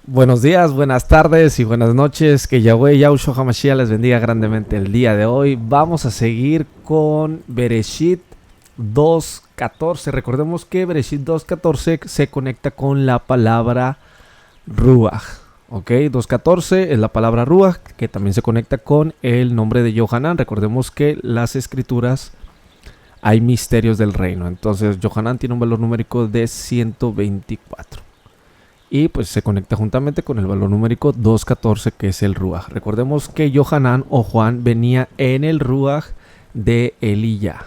Buenos días, buenas tardes y buenas noches. Que Yahweh Yahushua HaMashiach les bendiga grandemente el día de hoy. Vamos a seguir con Bereshit 2.14. Recordemos que Bereshit 2.14 se conecta con la palabra Ruach. Ok, 2.14 es la palabra Ruach, que también se conecta con el nombre de Yohanan. Recordemos que las escrituras hay misterios del reino. Entonces Yohanan tiene un valor numérico de 124. Y pues se conecta juntamente con el valor numérico 2.14, que es el Ruach. Recordemos que Yohanan o Juan venía en el Ruach de Elías.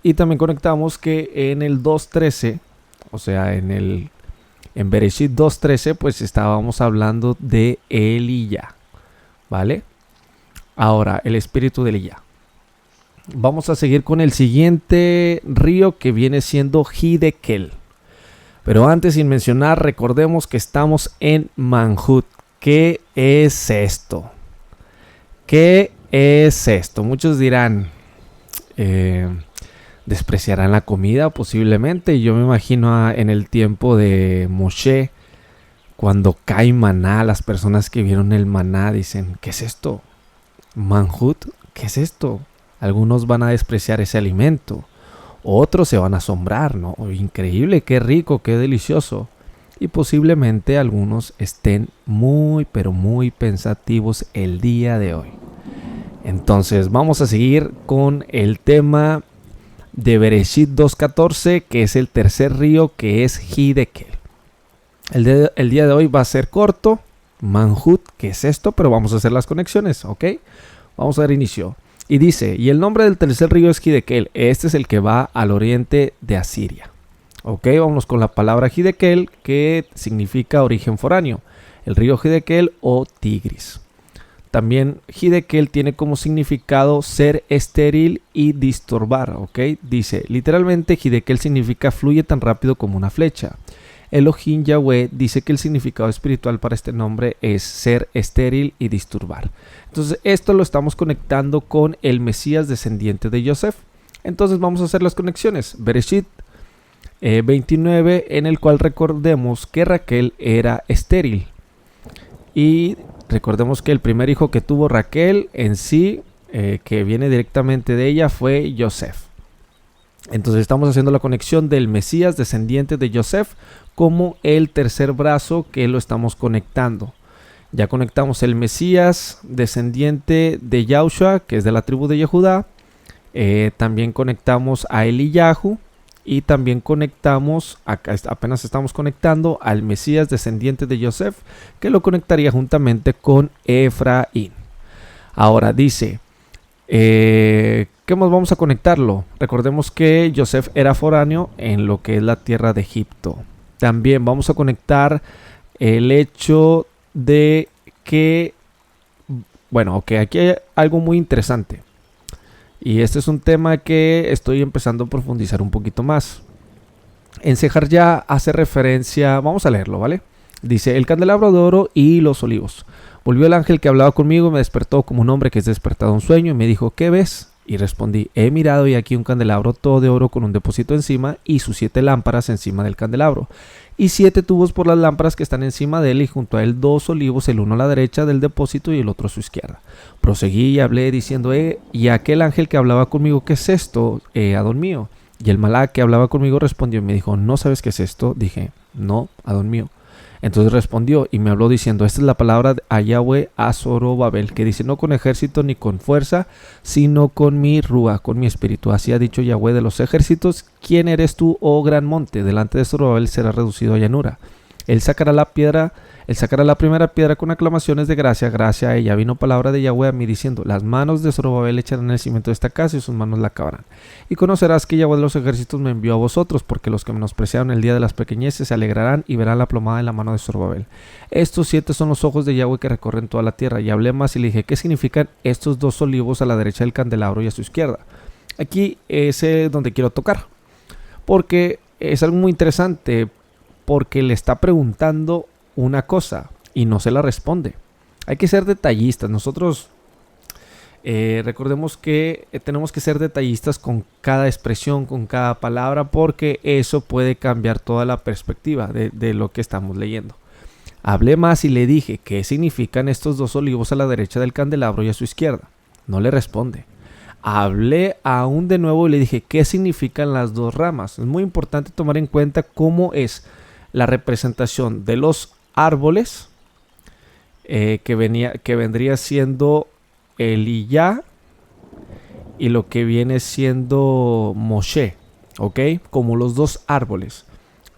Y también conectamos que en el 2.13, o sea en Bereshit 2.13, pues estábamos hablando de Elías, ¿vale? Ahora, el espíritu de Elías. Vamos a seguir con el siguiente río, que viene siendo Hidekel. Pero antes, sin mencionar, recordemos que estamos en Manhut. ¿Qué es esto? ¿Qué es esto? Muchos dirán, despreciarán la comida posiblemente. Yo me imagino en el tiempo de Moshe, cuando cae maná, las personas que vieron el maná dicen, ¿qué es esto? Manhut, ¿qué es esto? Algunos van a despreciar ese alimento. Otros se van a asombrar, ¿no? Increíble, qué rico, qué delicioso. Y posiblemente algunos estén muy, pero muy pensativos el día de hoy. Entonces vamos a seguir con el tema de Bereshit 2.14, que es el tercer río, que es Hidekel. El día de hoy va a ser corto. Manhut, ¿qué es esto? Pero vamos a hacer las conexiones, ¿ok? Vamos a dar inicio. Y dice, y el nombre del tercer río es Hidekel. Este es el que va al oriente de Asiria. Ok, vamos con la palabra Hidekel, que significa origen foráneo. El río Hidekel o Tigris. También Hidekel tiene como significado ser estéril y disturbar. Ok, dice, literalmente Hidekel significa fluye tan rápido como una flecha. Elohim Yahweh dice que el significado espiritual para este nombre es ser estéril y disturbar. Entonces esto lo estamos conectando con el Mesías descendiente de Yosef. Entonces vamos a hacer las conexiones. Bereshit 29, en el cual recordemos que Raquel era estéril. Y recordemos que el primer hijo que tuvo Raquel en sí, que viene directamente de ella, fue Yosef. Entonces estamos haciendo la conexión del Mesías descendiente de Yosef como el tercer brazo que lo estamos conectando. Ya conectamos el Mesías descendiente de Yahushua, que es de la tribu de Yehudá. También conectamos a Eliyahu. Y también conectamos, acá apenas estamos conectando al Mesías descendiente de Yosef, que lo conectaría juntamente con Efraín. Ahora dice, ¿qué más vamos a conectarlo? Recordemos que Yosef era foráneo en lo que es la tierra de Egipto. También vamos a conectar el hecho de que, bueno, ok, aquí hay algo muy interesante. Y este es un tema que estoy empezando a profundizar un poquito más. En Sejarya hace referencia, vamos a leerlo, ¿vale? Dice, el candelabro de oro y los olivos. Volvió el ángel que hablaba conmigo y me despertó como un hombre que es despertado de un sueño y me dijo, ¿qué ves? Y respondí, he mirado y aquí un candelabro todo de oro con un depósito encima y sus 7 lámparas encima del candelabro. Y 7 tubos por las lámparas que están encima de él y junto a él 2 olivos, el uno a la derecha del depósito y el otro a su izquierda. Proseguí y hablé diciendo, y aquel ángel que hablaba conmigo, ¿qué es esto, Adón mío? Y el malá que hablaba conmigo respondió y me dijo, ¿no sabes qué es esto? Dije, no, Adón mío. Entonces respondió y me habló diciendo, esta es la palabra a Yahweh a Zorobabel, que dice, no con ejército ni con fuerza, sino con mi rúa, con mi espíritu. Así ha dicho Yahweh de los ejércitos, ¿quién eres tú, oh gran monte? Delante de Zorobabel será reducido a llanura. Él sacará la primera piedra con aclamaciones de gracia. Gracia a ella vino palabra de Yahweh a mí diciendo: las manos de Zorobabel echarán el cimiento de esta casa y sus manos la acabarán. Y conocerás que Yahweh de los ejércitos me envió a vosotros, porque los que menospreciaron el día de las pequeñeces se alegrarán y verán la plomada en la mano de Zorobabel. Estos 7 son los ojos de Yahweh que recorren toda la tierra. Y hablé más y le dije: ¿qué significan estos 2 olivos a la derecha del candelabro y a su izquierda? Aquí es donde quiero tocar, porque es algo muy interesante, porque le está preguntando una cosa y no se la responde. Hay que ser detallistas. Nosotros recordemos que tenemos que ser detallistas con cada expresión, con cada palabra, porque eso puede cambiar toda la perspectiva de lo que estamos leyendo. Hablé más y le dije: ¿qué significan estos 2 olivos a la derecha del candelabro y a su izquierda? No le responde. Hablé aún de nuevo y le dije: ¿qué significan las 2 ramas? Es muy importante tomar en cuenta cómo es la representación de los árboles que vendría siendo Eliyá y lo que viene siendo Moshe, ¿ok? Como los 2 árboles.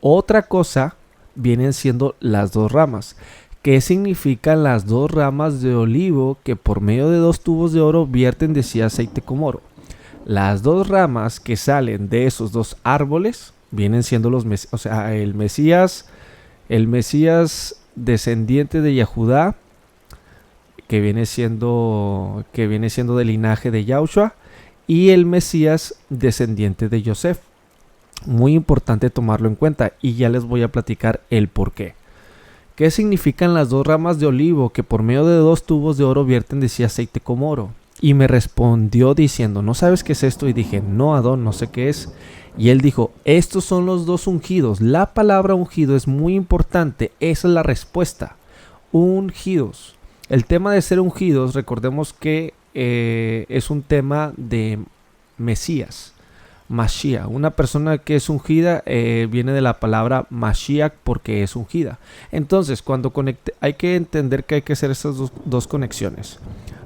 Otra cosa vienen siendo las 2 ramas. ¿Qué significan las 2 ramas de olivo que por medio de 2 tubos de oro vierten de sí aceite como oro? Las 2 ramas que salen de esos 2 árboles vienen siendo el Mesías descendiente de Yahudá, que viene siendo del linaje de Yahushua, y el Mesías descendiente de Yosef. Muy importante tomarlo en cuenta, y ya les voy a platicar el por qué. ¿Qué significan las 2 ramas de olivo que por medio de 2 tubos de oro vierten de sí aceite como oro? Y me respondió diciendo: ¿no sabes qué es esto? Y dije: no, Adón, no sé qué es. Y él dijo: estos son los 2 ungidos. La palabra ungido es muy importante. Esa es la respuesta. Ungidos. El tema de ser ungidos, recordemos que es un tema de Mesías, Mashiach. Una persona que es ungida viene de la palabra Mashiach, porque es ungida. Entonces, cuando hay que entender que hay que hacer estas dos conexiones.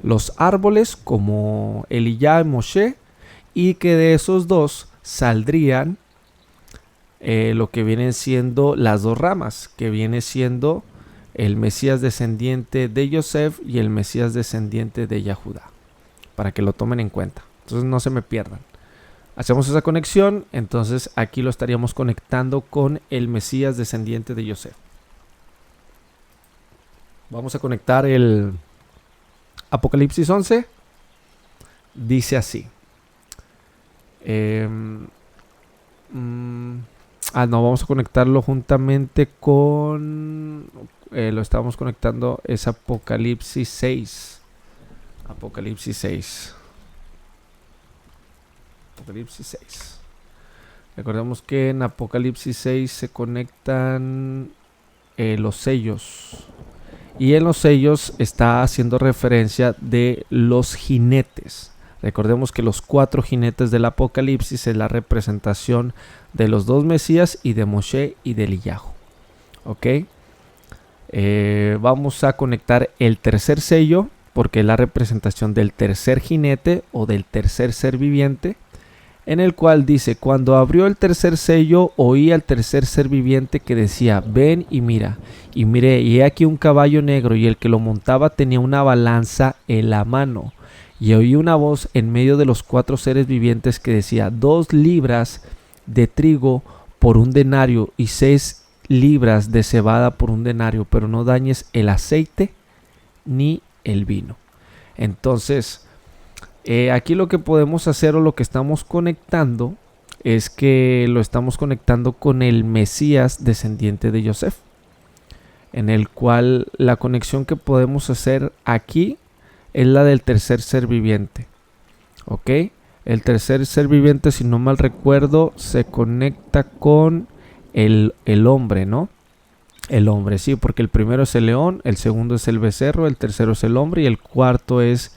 Los árboles como Eliyá y Moshe, y que de esos 2 saldrían lo que vienen siendo las 2 ramas, que viene siendo el Mesías descendiente de Yosef y el Mesías descendiente de Yahudá, para que lo tomen en cuenta. Entonces no se me pierdan. Hacemos esa conexión, entonces aquí lo estaríamos conectando con el Mesías descendiente de Yosef. Vamos a conectar el Apocalipsis 11. Dice así. Vamos a conectarlo juntamente con... lo estamos conectando, es Apocalipsis 6. Apocalipsis 6. Apocalipsis 6. Recordemos que en Apocalipsis 6 se conectan los sellos. Y en los sellos está haciendo referencia de los jinetes. Recordemos que los 4 jinetes del Apocalipsis es la representación de los 2 Mesías y de Moshe y de Eliyahu. ¿Ok? Vamos a conectar el tercer sello, porque es la representación del tercer jinete o del tercer ser viviente, en el cual dice: cuando abrió el tercer sello, oí al tercer ser viviente que decía: ven y mira. Y miré, y he aquí un caballo negro, y el que lo montaba tenía una balanza en la mano. Y oí una voz en medio de los 4 seres vivientes que decía: 2 libras de trigo por 1 denario y 6 libras de cebada por 1 denario, pero no dañes el aceite ni el vino. Entonces, aquí lo que podemos hacer, o lo que estamos conectando, es que lo estamos conectando con el Mesías descendiente de Yosef, en el cual la conexión que podemos hacer aquí es la del tercer ser viviente. ¿Ok? El tercer ser viviente, si no mal recuerdo, se conecta con el hombre, ¿no? El hombre, sí, porque el primero es el león, el segundo es el becerro, el tercero es el hombre y el cuarto es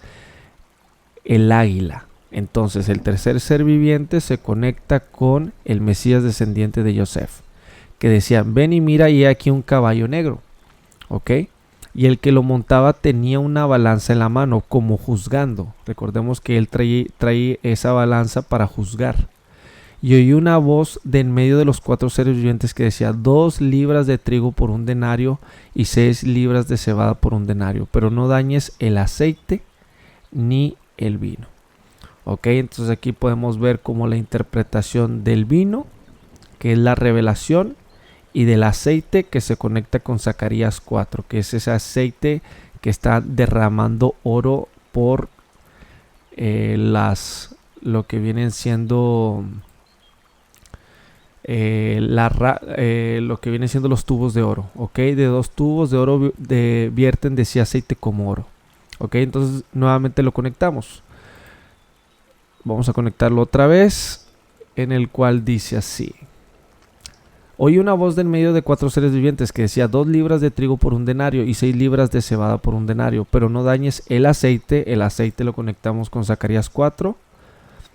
el águila. Entonces el tercer ser viviente se conecta con el Mesías descendiente de Yosef, que decía: ven y mira, y he aquí un caballo negro. ¿Ok? Y el que lo montaba tenía una balanza en la mano, como juzgando. Recordemos que él trae esa balanza para juzgar. Y oí una voz de en medio de los 4 seres vivientes que decía: 2 libras de trigo por un denario y 6 libras de cebada por un denario, pero no dañes el aceite ni el vino. Ok, entonces aquí podemos ver como la interpretación del vino, que es la revelación, y del aceite, que se conecta con Zacarías 4, que es ese aceite que está derramando oro por lo que vienen siendo lo que vienen siendo los tubos de oro. Ok, de 2 tubos de oro vierten de sí aceite como oro. Ok, entonces nuevamente lo conectamos. Vamos a conectarlo otra vez, en el cual dice así: oí una voz de en medio de 4 seres vivientes que decía: 2 libras de trigo por un denario y 6 libras de cebada por un denario, pero no dañes el aceite. El aceite lo conectamos con Zacarías 4.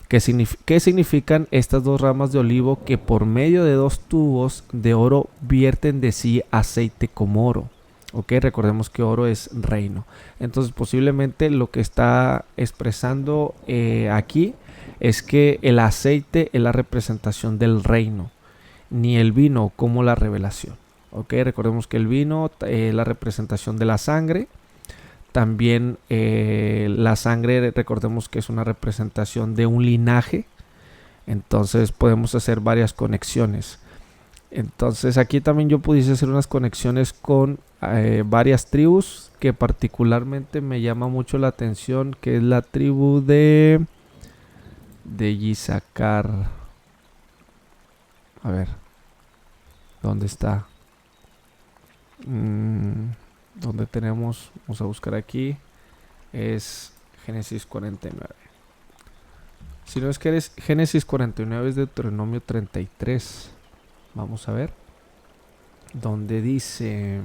¿Qué significan estas 2 ramas de olivo que por medio de 2 tubos de oro vierten de sí aceite como oro? Ok, recordemos que oro es reino. Entonces posiblemente lo que está expresando aquí es que el aceite es la representación del reino, ni el vino como la revelación. Ok, recordemos que el vino es la representación de la sangre. También la sangre, recordemos que es una representación de un linaje. Entonces podemos hacer varias conexiones. Entonces aquí también yo pudiese hacer unas conexiones con varias tribus que particularmente me llama mucho la atención, que es la tribu de Isaacar. A ver, ¿dónde está? ¿Dónde tenemos? Vamos a buscar aquí. Es Génesis 49. Si no es que es Génesis 49, es Deuteronomio 33. Vamos a ver. Donde dice...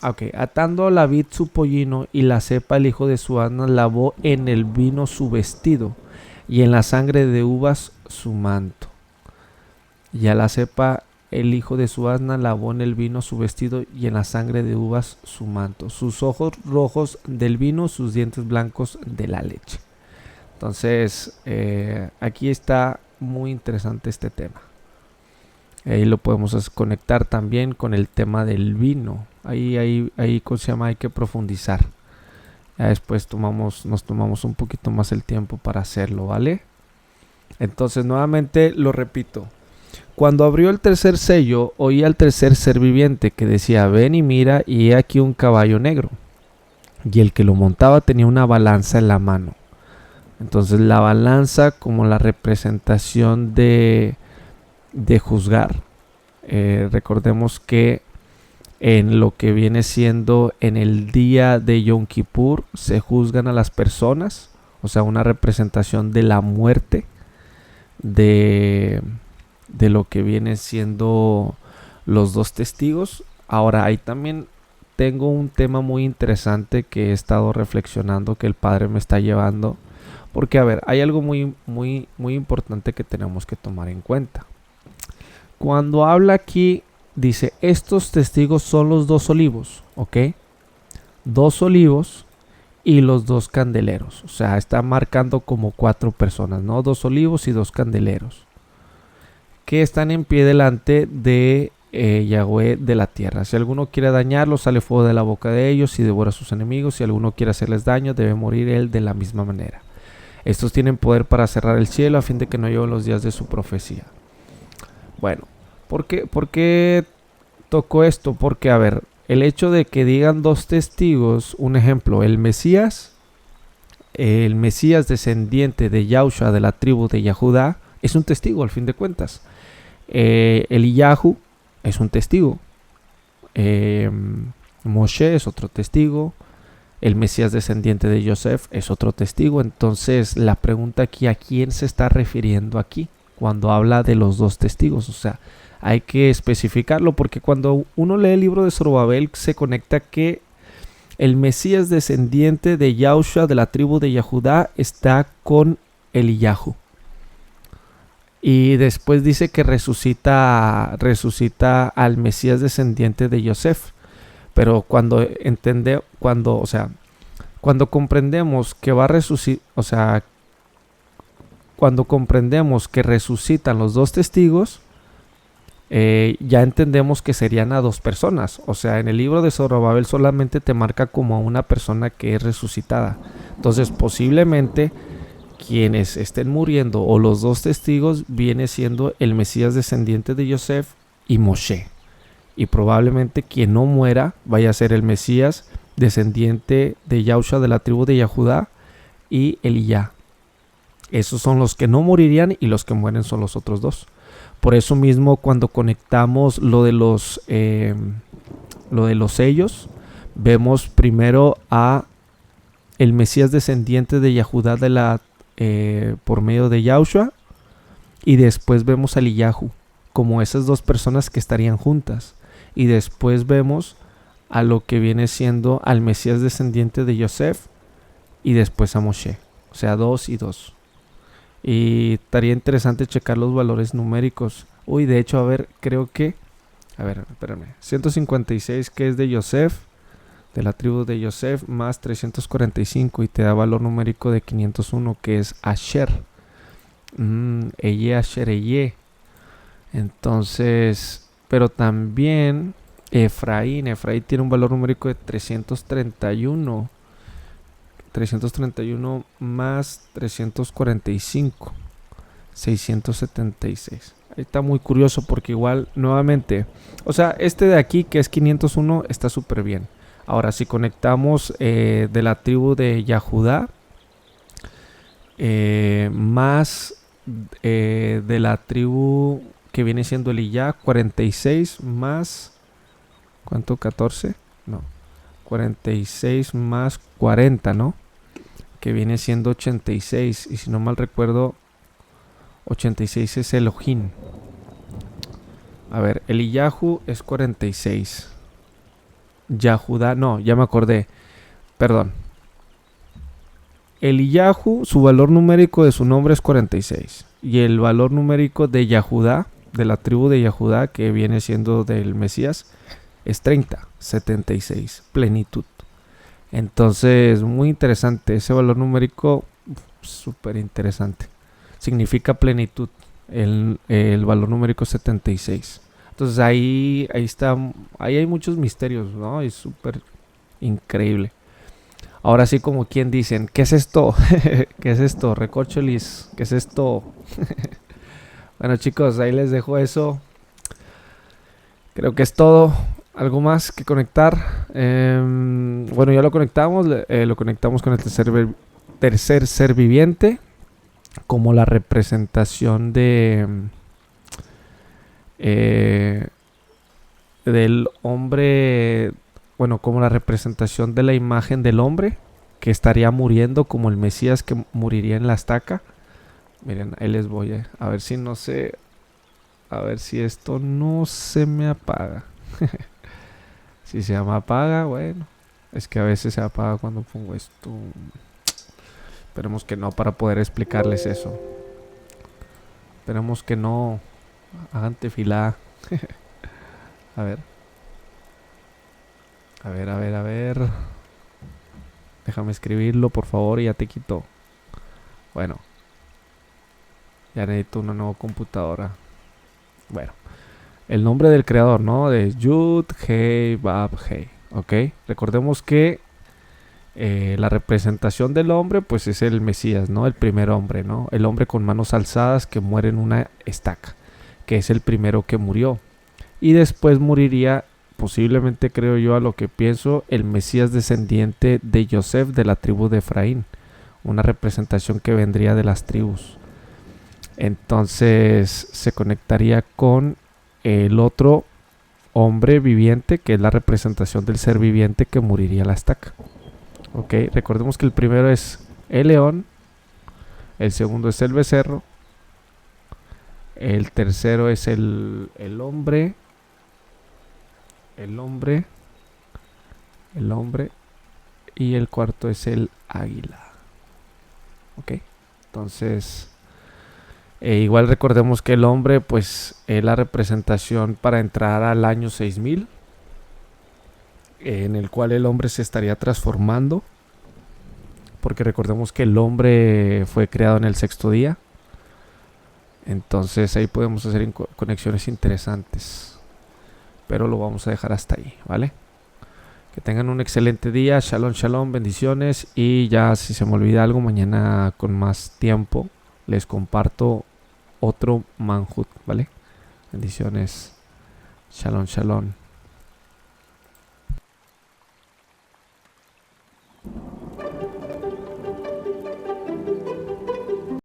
ok, atando la vid su pollino y la cepa el hijo de su asna lavó en el vino su vestido y en la sangre de uvas su manto. Y a la cepa el hijo de su asna lavó en el vino su vestido y en la sangre de uvas su manto. Sus ojos rojos del vino, sus dientes blancos de la leche. Entonces aquí está muy interesante este tema. Ahí lo podemos conectar también con el tema del vino. Ahí ¿cómo se llama? Hay que profundizar. Ya después nos tomamos un poquito más el tiempo para hacerlo, ¿vale? Entonces nuevamente lo repito. Cuando abrió el tercer sello, oí al tercer ser viviente que decía: ven y mira, y he aquí un caballo negro. Y el que lo montaba tenía una balanza en la mano. Entonces la balanza como la representación de juzgar. Recordemos que en lo que viene siendo en el día de Yom Kippur se juzgan a las personas, o sea, una representación de la muerte de lo que viene siendo los 2 testigos. Ahora ahí también tengo un tema muy interesante que he estado reflexionando, que el Padre me está llevando, porque a ver, hay algo muy importante que tenemos que tomar en cuenta. Cuando habla aquí, dice: estos testigos son los 2 olivos, ¿ok? 2 olivos y los 2 candeleros. O sea, está marcando como 4 personas, ¿no? 2 olivos y 2 candeleros, que están en pie delante de Yahweh de la tierra. Si alguno quiere dañarlos, sale fuego de la boca de ellos y devora a sus enemigos. Si alguno quiere hacerles daño, debe morir él de la misma manera. Estos tienen poder para cerrar el cielo a fin de que no lleguen los días de su profecía. Bueno, ¿por qué tocó esto? Porque, a ver, el hecho de que digan 2 testigos, un ejemplo, el Mesías descendiente de Yahushua de la tribu de Yahudá, es un testigo al fin de cuentas. Eliyahu es un testigo. Moshe es otro testigo. El Mesías descendiente de Yosef es otro testigo. Entonces la pregunta aquí: ¿a quién se está refiriendo aquí cuando habla de los 2 testigos? O sea, hay que especificarlo, porque cuando uno lee el libro de Zorobabel se conecta que el Mesías descendiente de Yahushua de la tribu de Yahudá está con Eliyahu. Y después dice que resucita al Mesías descendiente de Yosef. Pero cuando comprendemos que va a resucitar, o sea, cuando comprendemos que resucitan los dos testigos, ya entendemos que serían a dos personas. O sea, en el libro de Zorobabel solamente te marca como a una persona que es resucitada. Entonces, posiblemente quienes estén muriendo o los dos testigos viene siendo el Mesías descendiente de Yosef y Moshe. Y probablemente quien no muera vaya a ser el Mesías descendiente de Yahushua de la tribu de Yahudá y Eliyá. Esos son los que no morirían y los que mueren son los otros dos. Por eso mismo cuando conectamos lo de los sellos, vemos primero a el Mesías descendiente de Yahudá por medio de Yahushua, y después vemos a Eliyahu como esas dos personas que estarían juntas, y después vemos a lo que viene siendo al Mesías descendiente de Yosef y después a Moshe, o sea, 2 y 2. Y estaría interesante checar los valores numéricos. Uy, de hecho, a ver, creo que... A ver, espérame. 156 que es de Yosef, de la tribu de Yosef, más 345 y te da valor numérico de 501 que es Asher. Asher, Eye. Entonces, pero también Efraín tiene un valor numérico de 331. 331 más 345, 676. Ahí está muy curioso porque igual, nuevamente, o sea, este de aquí que es 501 está súper bien. Ahora, si conectamos de la tribu de Yahudá más de la tribu que viene siendo Eliyá, 46 más... ¿Cuánto? 14? No. 46 más 40, ¿no? Que viene siendo 86. Y si no mal recuerdo, 86 es Elohim. A ver, Eliyahu es 46. Yahudá, no, ya me acordé. Perdón. Eliyahu, su valor numérico de su nombre es 46. Y el valor numérico de Yahudá, de la tribu de Yahudá, que viene siendo del Mesías, es 30, 76, plenitud. Entonces, muy interesante. Ese valor numérico, súper interesante. Significa plenitud, el valor numérico 76. Entonces, ahí está. Ahí hay muchos misterios, ¿no? Es súper increíble. Ahora sí, como quien dicen, ¿qué es esto? ¿Qué es esto? Recorcholis, ¿qué es esto? Bueno, chicos, ahí les dejo eso. Creo que es todo. ¿Algo más que conectar? Bueno, ya lo conectamos con el tercer ser viviente, como la representación del hombre, bueno, como la representación de la imagen del hombre que estaría muriendo, como el Mesías que moriría en la estaca. Miren, ahí les voy a ver si no sé, a ver si esto no se me apaga. Si se me apaga, bueno, es que a veces se apaga cuando pongo esto. Esperemos que no, para poder explicarles eso. Esperemos que no hagan tefilá. A ver. A ver. Déjame escribirlo, por favor, y ya te quito. Bueno. Ya necesito una nueva computadora. Bueno. El nombre del creador, ¿no? De Yud, Hei, Bab, Hei. ¿Ok? Recordemos que la representación del hombre, pues es el Mesías, ¿no? El primer hombre, ¿no? El hombre con manos alzadas que muere en una estaca, que es el primero que murió. Y después moriría, posiblemente creo yo a lo que pienso, el Mesías descendiente de Yosef de la tribu de Efraín. Una representación que vendría de las tribus. Entonces se conectaría con el otro hombre viviente, que es la representación del ser viviente que moriría a la estaca. Ok, recordemos que el primero es el león, el segundo es el becerro, el tercero es el hombre, y el cuarto es el águila. Ok, entonces igual recordemos que el hombre pues es la representación para entrar al año 6000, en el cual el hombre se estaría transformando, porque recordemos que el hombre fue creado en el sexto día. Entonces ahí podemos hacer conexiones interesantes. Pero lo vamos a dejar hasta ahí, ¿vale? Que tengan un excelente día. Shalom, shalom, bendiciones. Y ya si se me olvida algo, mañana con más tiempo les comparto otro manhut, ¿vale? Bendiciones. Shalom, shalom.